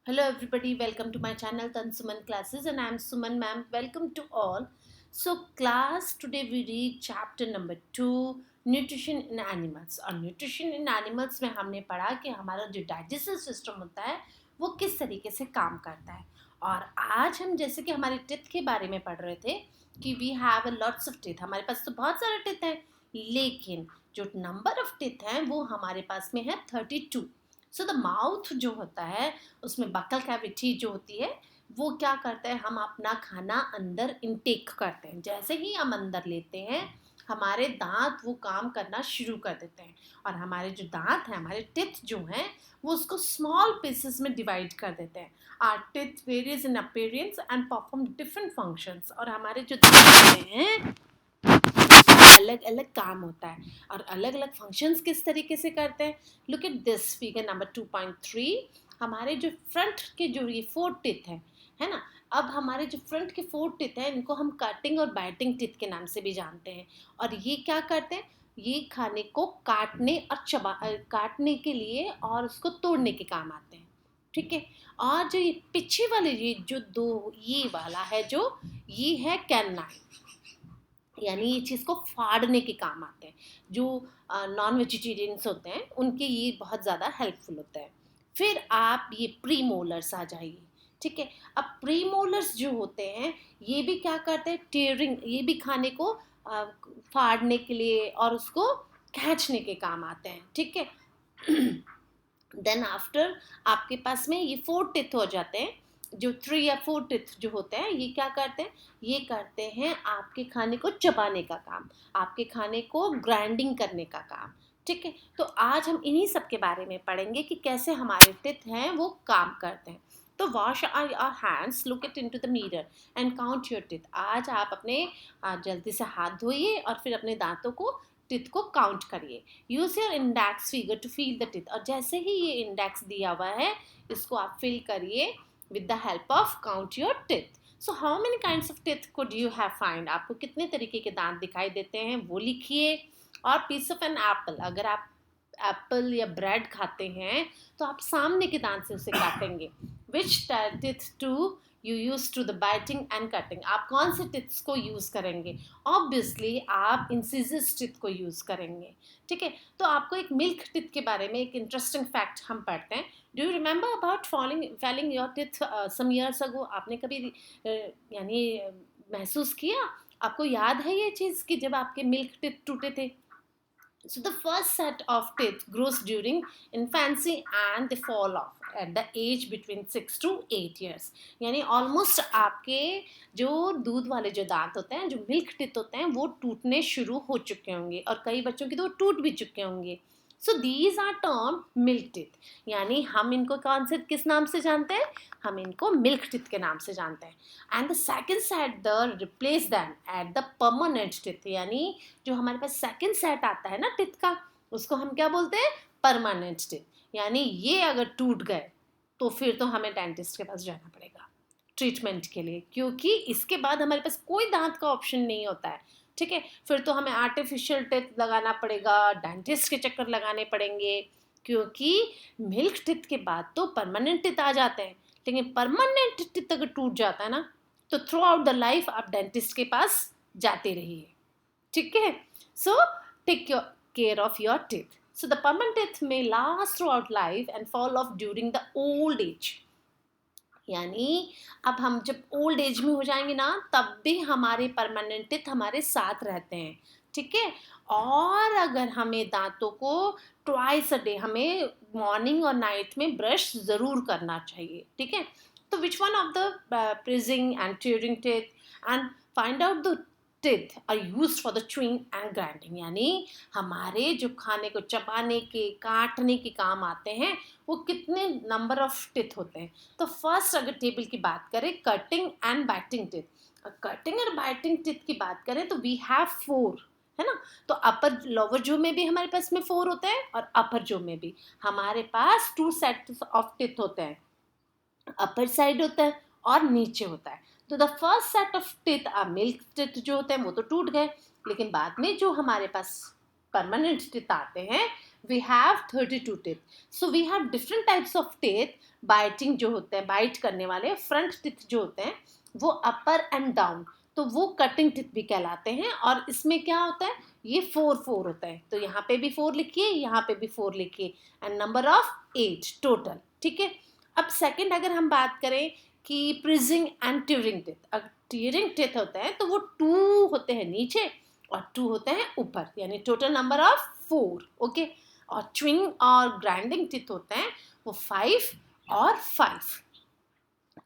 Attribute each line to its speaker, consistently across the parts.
Speaker 1: Hello everybody, welcome to my channel Tan Suman Classes and I am Suman ma'am. Welcome to all. So class, today we read chapter number 2 Nutrition in Animals. और Nutrition in Animals में हमने पढ़ा कि हमारा जो digestive system होता है वो किस तरीके से काम करता है। और आज हम जैसे कि हमारे टिथ के बारे में पढ़ रहे थे कि we have a lots of teeth, हमारे पास तो बहुत सारे टिथ हैं, लेकिन जो नंबर ऑफ टिथ हैं वो हमारे पास में है 32। सो द माउथ जो होता है उसमें बकल कैविटी जो होती है वो क्या करता है, हम अपना खाना अंदर इनटेक करते हैं। जैसे ही हम अंदर लेते हैं हमारे दांत वो काम करना शुरू कर देते हैं और हमारे जो दांत हैं, हमारे टिथ जो हैं, वो उसको स्मॉल पीसेस में डिवाइड कर देते हैं। Are teeth various in appearance and perform different functions. और हमारे जो दांत हैं अलग अलग काम होता है और अलग अलग फंक्शंस किस तरीके से करते हैं। Look at this figure number 2.3। हमारे जो फ्रंट के जो ये 4 टिथ है ना। अब हमारे जो फ्रंट के 4 टिथ हैं इनको हम कटिंग और बाइटिंग टिथ के नाम से भी जानते हैं। और ये क्या करते हैं, ये खाने को काटने और काटने के लिए और उसको तोड़ने के काम आते हैं। ठीक है। और जो ये पीछे वाले ये जो दो ये वाला है जो ये है कैनाइन, यानी ये चीज़ को फाड़ने के काम आते हैं। जो नॉन वेजिटेरियंस होते हैं उनके ये बहुत ज़्यादा हेल्पफुल होता है। फिर आप ये प्री मोलर्स आ जाइए। ठीक है। अब प्री मोलर्स जो होते हैं ये भी क्या करते हैं, टेयरिंग, ये भी खाने को फाड़ने के लिए और उसको खींचने के काम आते हैं। ठीक है। देन आफ्टर आपके पास में ये 4 टिथ हो जाते हैं। जो 3 या 4 टिथ जो होते हैं ये क्या करते हैं, ये करते हैं आपके खाने को चबाने का काम, आपके खाने को ग्राइंडिंग करने का काम। ठीक है। तो आज हम इन्हीं सब के बारे में पढ़ेंगे कि कैसे हमारे टिथ हैं वो काम करते हैं। तो wash our hands, look it into the mirror and count your teeth. आज आप अपने जल्दी से हाथ धोइए और फिर अपने दांतों को, टिथ को काउंट करिए। Use your index finger to feel the teeth. और जैसे ही ये इंडेक्स दिया हुआ है इसको आप फिल करिए with the help of count your teeth. So how many kinds of teeth could you have find. आपको कितने तरीके के दांत दिखाई देते हैं वो लिखिए। और पीस ऑफ एन एप्पल, अगर आप एप्पल या ब्रेड खाते हैं तो आप सामने के दांत से उसे काटेंगे। Which teeth to you use to the biting and cutting. आप कौन से टिथ्स को यूज करेंगे, ऑब्वियसली आप इंसिजर्स टिथ को यूज करेंगे। ठीक है। तो आपको एक मिल्क टिथ के बारे में एक इंटरेस्टिंग फैक्ट हम पढ़ते हैं। Do you remember about falling your teeth some years ago. आपने कभी यानी महसूस किया, आपको याद है ये चीज़ कि जब आपके मिल्क टिथ टूटे थे। So the first set of teeth grows during infancy and they fall off at the age between 6 to 8 years। यानी ऑलमोस्ट आपके जो दूध वाले जो दांत होते हैं, जो मिल्क टिथ होते हैं, वो टूटने शुरू हो चुके होंगे और कई बच्चों के तो टूट भी चुके होंगे। So these are term milk teeth. यानी हम इनको कौन से किस नाम से जानते हैं, हम इनको मिल्क टिथ के नाम से जानते हैं। And the second set the replace them at the permanent teeth. यानी जो हमारे पास सेकंड सेट आता है ना टिथ का, उसको हम क्या बोलते हैं, परमानेंट टिथ। यानी ये अगर टूट गए तो फिर तो हमें डेंटिस्ट के पास जाना पड़ेगा ट्रीटमेंट के लिए, क्योंकि इसके बाद हमारे पास कोई दांत का ऑप्शन नहीं होता है। ठीक है। फिर तो हमें आर्टिफिशियल टिथ लगाना पड़ेगा, डेंटिस्ट के चक्कर लगाने पड़ेंगे, क्योंकि मिल्क टिथ के बाद तो परमानेंट टिथ आ जाते हैं। लेकिन परमानेंट टिथ अगर टूट जाता है ना तो थ्रू आउट द लाइफ आप डेंटिस्ट के पास जाते रहिए। ठीक है। So take your care of your teeth. So the permanent teeth में last throughout life and fall off during the old age. यानी अब हम जब ओल्ड एज में हो जाएंगे ना तब भी हमारे परमानेंट टीथ हमारे साथ रहते हैं। ठीक है। और अगर हमें दांतों को ट्वाइस अ डे, हमें मॉर्निंग और नाइट में ब्रश ज़रूर करना चाहिए। ठीक है। तो which one of the piercing and tearing teeth and find out the teeth are use for the chewing and grinding. यानी हमारे जो खाने को चबाने के, काटने के काम आते हैं वो कितने नंबर ऑफ टिथ होते हैं। तो फर्स्ट अगर टेबल की बात करें, cutting and biting teeth. Cutting और बाइटिंग टिथ की बात करें तो वी हैव 4, है ना। तो अपर लोअर जो में भी हमारे पास में 4 होते हैं और अपर जो में भी हमारे पास 2 सेट्स ऑफ टिथ होते हैं। अपर साइड होता है और नीचे होता है। तो the first set of teeth milk teeth जो होते हैं वो तो टूट गए, लेकिन बाद में जो हमारे पास परमानेंट टिथ आते हैं we have 32 teeth. So we have different types of teeth. Biting जो होते हैं, बाइट करने वाले फ्रंट टीथ जो होते हैं वो अपर एंड डाउन, तो वो कटिंग टीथ भी कहलाते हैं. और इसमें क्या होता है, ये 4 होता है. तो यहाँ पे भी 4 लिखिए, यहाँ पे भी 4 लिखिए, एंड नंबर ऑफ 8 टोटल. ठीक है. अब सेकंड अगर हम बात करें कि प्रिजिंग एंड ट्यूरिंग टीथ. अगर ट्यूरिंग टीथ होते हैं तो वो 2 होते हैं नीचे और 2 होते हैं ऊपर, यानी टोटल नंबर ऑफ 4. ओके. और च्विंग और ग्राइंडिंग टीथ होते हैं वो 5 और 5.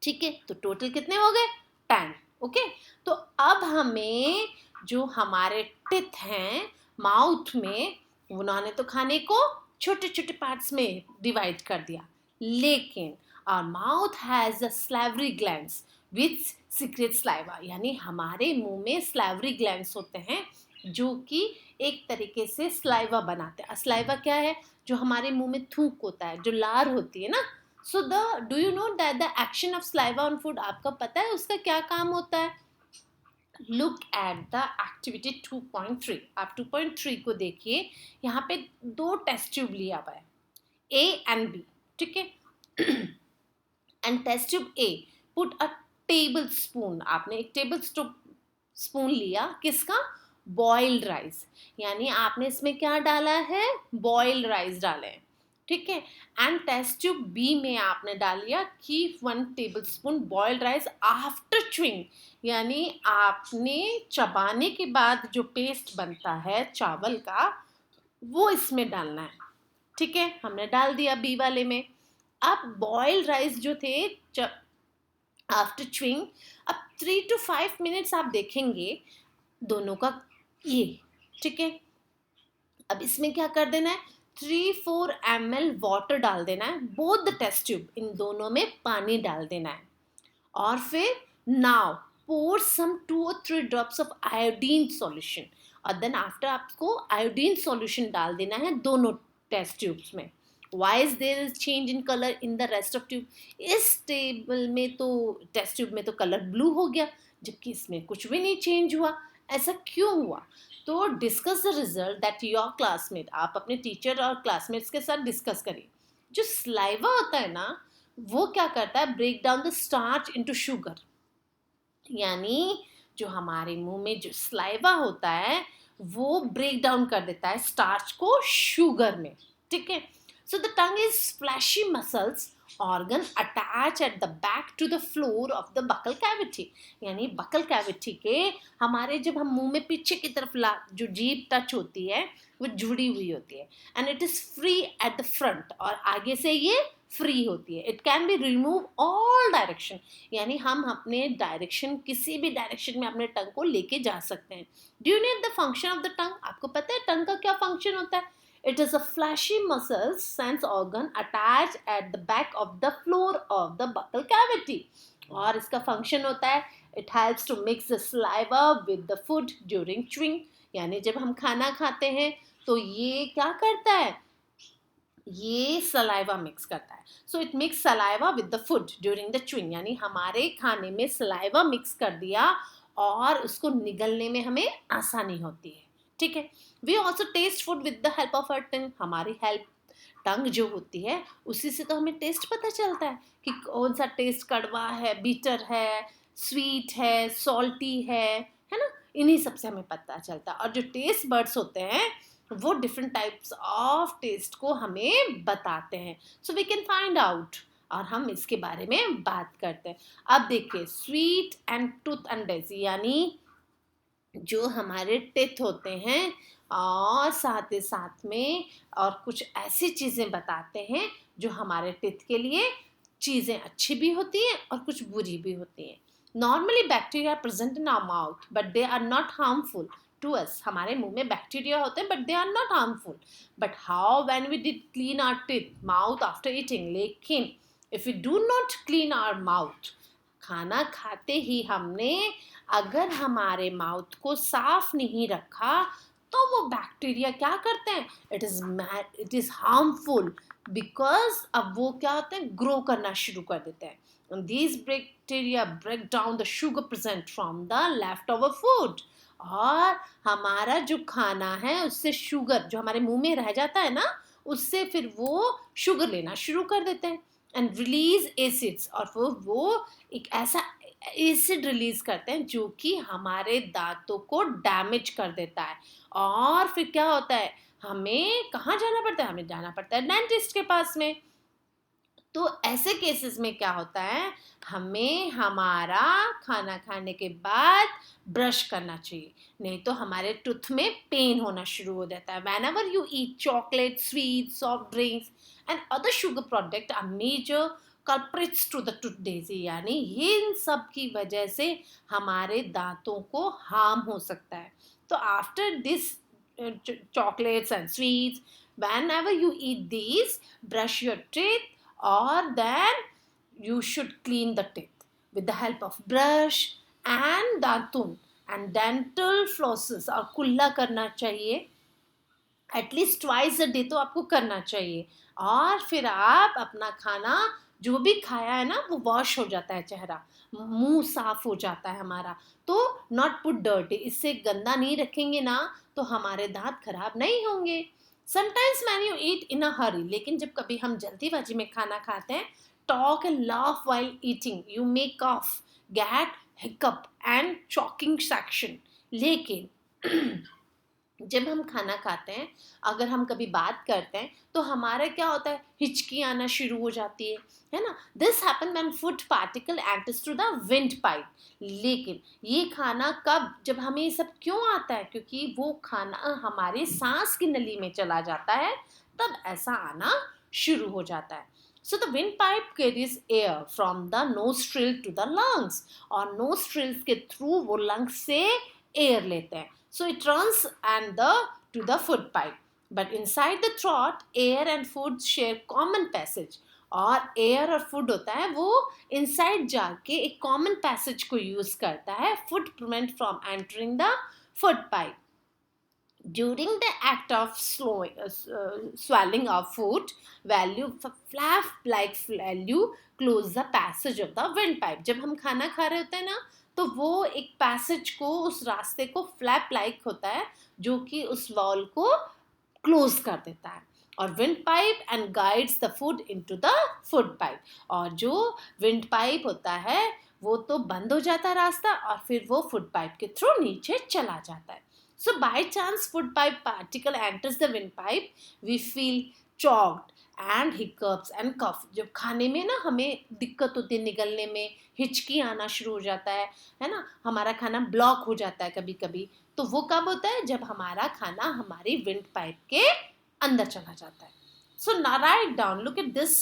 Speaker 1: ठीक है. तो टोटल कितने हो गए, 10. ओके. तो अब हमें जो हमारे टीथ हैं माउथ में, उन्होंने तो खाने को छोटे छोटे पार्ट्स में डिवाइड कर दिया, लेकिन our mouth has a salivary glands which secrete saliva. यानी हमारे मुंह में salivary glands होते हैं जो कि एक तरीके से saliva बनाते हैं. saliva क्या है, जो हमारे मुंह में थूक होता है, जो लार होती है ना. So do you know that the action of saliva on food, आपका पता है उसका क्या काम होता है? Look at the activity 2.3. आप 2.3 को देखिए. यहाँ पे 2 टेस्ट ट्यूब लिया हुआ है, A and B. ठीक है. And test tube A put a tablespoon. आपने एक टेबल स्पून लिया, किसका, बॉइल्ड राइस. यानी आपने इसमें क्या डाला है, बॉइल्ड राइस डाले हैं. ठीक है. एंड टेस्ट ट्यूब बी में आपने डाल लिया कि 1 table spoon boiled rice after chewing. यानी आपने चबाने के बाद जो पेस्ट बनता है चावल का, वो इसमें डालना है. ठीक है. हमने डाल दिया बी वाले में. अब बॉइल्ड राइस जो थे आफ्टर च्विंग, अब 3 to 5 मिनट्स आप देखेंगे दोनों का ये. ठीक है. अब इसमें क्या कर देना है, 3-4 ml वाटर डाल देना है, बोथ द टेस्ट ट्यूब, इन दोनों में पानी डाल देना है. और फिर now pour some 2 or 3 drops of iodine solution. और देन आफ्टर आपको आयोडीन सॉल्यूशन डाल देना है दोनों टेस्ट ट्यूब्स में. Why is there is change in color in the rest of tube? इस टेबल में तो, टेस्ट ट्यूब में तो कलर ब्लू हो गया, जबकि इसमें कुछ भी नहीं चेंज हुआ. ऐसा क्यों हुआ? तो discuss the result that your classmate. आप अपने टीचर और क्लासमेट्स के साथ डिस्कस करिए. जो स्लाइवा होता है ना, वो क्या करता है, break down the starch into sugar. यानी जो हमारे मुंह में जो स्लाइवा होता है वो ब्रेक डाउन कर देता है स्टार्च को शुगर में. ठीक है. So the tongue is fleshy muscles organ attached at the back to the floor of the buccal cavity. यानी buccal cavity के हमारे जब हम मुंह में पीछे की तरफ जो जीभ टच होती है वो जुड़ी हुई होती है. And it is free at the front. और आगे से ये फ्री होती है. It can be remove all direction. यानी हम अपने डायरेक्शन, किसी भी डायरेक्शन में अपने टंग को लेके जा सकते हैं. Do you know the function of the tongue? आपको पता है टंग का क्या फंक्शन होता है? It is a fleshy muscle sense organ attached at the back of the floor of the buccal cavity. और इसका फंक्शन होता है, it helps to mix the saliva with the food during chewing. यानी जब हम खाना खाते हैं तो ये क्या करता है, ये सलाइवा मिक्स करता है. So it mix saliva with the food during the chewing. यानी हमारे खाने में सलाइवा मिक्स कर दिया और उसको निगलने में हमें आसानी होती है. ठीक है. We also test food with the help of our tongue. हमारी हेल्प टंग जो होती है उसी से तो हमें टेस्ट पता चलता है कि कौन सा टेस्ट कड़वा है, बीटर है, स्वीट है, सॉल्टी है ना. इन्हीं सब से हमें पता चलता है. और जो टेस्ट बर्ड्स होते हैं वो डिफरेंट टाइप्स ऑफ टेस्ट को हमें बताते हैं. So we can find out, और हम इसके बारे में बात करते हैं. अब देखिए, sweet and tooth and Daisy, यानी जो हमारे टेथ होते हैं और साथ ही साथ में और कुछ ऐसी चीज़ें बताते हैं जो हमारे टेथ के लिए चीज़ें अच्छी भी होती हैं और कुछ बुरी भी होती हैं. Normally bacteria present in our mouth but they are not harmful to us. हमारे मुंह में बैक्टीरिया होते हैं but they are not harmful. But how when we did clean our teeth mouth after eating. लेकिन if we do not clean our mouth, खाना खाते ही हमने अगर हमारे माउथ को साफ नहीं रखा तो वो बैक्टीरिया क्या करते हैं, इट इज हार्मफुल, बिकॉज अब वो क्या होते हैं, ग्रो करना शुरू कर देते हैं. These bacteria break down the sugar present from the leftover food. और हमारा जो खाना है उससे शुगर जो हमारे मुंह में रह जाता है ना, उससे फिर वो शुगर लेना शुरू कर देते हैं एंड रिलीज एसिड्स, और वो एक ऐसा एसिड रिलीज करते हैं जो कि हमारे दांतों को डैमेज कर देता है। और फिर क्या होता है, हमें कहाँ जाना पड़ता है, हमें जाना पड़ता है डेंटिस्ट के पास में। तो ऐसे केसेस में क्या होता है, हमें हमारा खाना खाने के बाद ब्रश करना चाहिए, नहीं तो हमारे टूथ में पेन होना शुरू हो जाता है। whenever you eat chocolate, sweets, soft drinks and other sugar product are major culprits to the tooth disease, यानी ये इन सब की वजह से हमारे दांतों को हार्म हो सकता है। तो after this chocolates and sweets, whenever you eat these, brush your teeth, or then you should clean the teeth with the help of brush and दातुन and dental flosses, और कुल्ला करना चाहिए एटलीस्ट ट्वाइस अ डे, तो आपको करना चाहिए। और फिर आप अपना खाना जो भी खाया है ना वो वॉश हो जाता है, चेहरा मुंह साफ हो जाता है हमारा। तो नॉट पुट डर्टी, इससे गंदा नहीं रखेंगे ना तो हमारे दांत खराब नहीं होंगे। Sometimes man you eat in a hurry, लेकिन जब कभी हम जल्दीबाजी में खाना खाते हैं, talk and laugh while eating, you may cough, get hiccup and choking section. लेकिन जब हम खाना खाते हैं, अगर हम कभी बात करते हैं तो हमारा क्या होता है, हिचकी आना शुरू हो जाती है ना। This happen when food particle enters through the wind pipe. लेकिन ये खाना कब, जब हमें ये सब क्यों आता है, क्योंकि वो खाना हमारे सांस की नली में चला जाता है, तब ऐसा आना शुरू हो जाता है। So the windpipe carries air from the nostril to the lungs, और nostrils के थ्रू वो lungs से air लेते हैं। So it runs and to the food pipe. But inside the throat, air and food share common passage. और air और food होता है वो inside जाके एक common passage को use करता है food prevent from entering the food pipe. During the act of swallowing of food, flap-like value close the passage of the windpipe. जब हम खाना खा रहे होते हैं ना, तो वो एक पैसेज को, उस रास्ते को फ्लैप लाइक होता है जो कि उस वॉल को क्लोज कर देता है। और wind pipe and guides the food into the food pipe, और जो विंड पाइप होता है वो तो बंद हो जाता है रास्ता, और फिर वो फूड पाइप के थ्रू नीचे चला जाता है। So by chance food pipe particle enters the windpipe, we feel choked and hiccups and cough. जब खाने में ना हमें दिक्कत होती है, निगलने में हिचकी आना शुरू हो जाता है ना, हमारा खाना ब्लॉक हो जाता है कभी कभी। तो वो कब होता है, जब हमारा खाना हमारी विंड पाइप के अंदर चला जाता है। So now write down, look at this.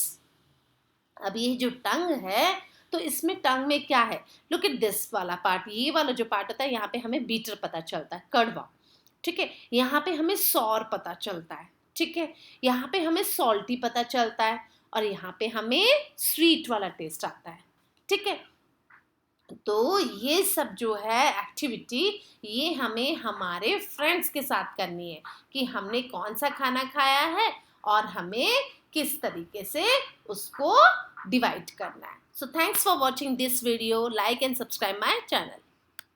Speaker 1: अब ये जो टंग है, तो इसमें टंग में क्या है, लुक एट दिस वाला पार्ट, ये वाला जो पार्ट होता है, यहाँ पे हमें बीटर पता चलता है, कड़वा, ठीक है। यहाँ पे हमें सॉर पता चलता है, ठीक है। यहाँ पे हमें सॉल्टी पता चलता है, और यहाँ पे हमें स्वीट वाला टेस्ट आता है, ठीक है। तो ये सब जो है एक्टिविटी, ये हमें हमारे फ्रेंड्स के साथ करनी है कि हमने कौन सा खाना खाया है और हमें किस तरीके से उसको डिवाइड करना है। So thanks for watching this video. Like and subscribe my channel.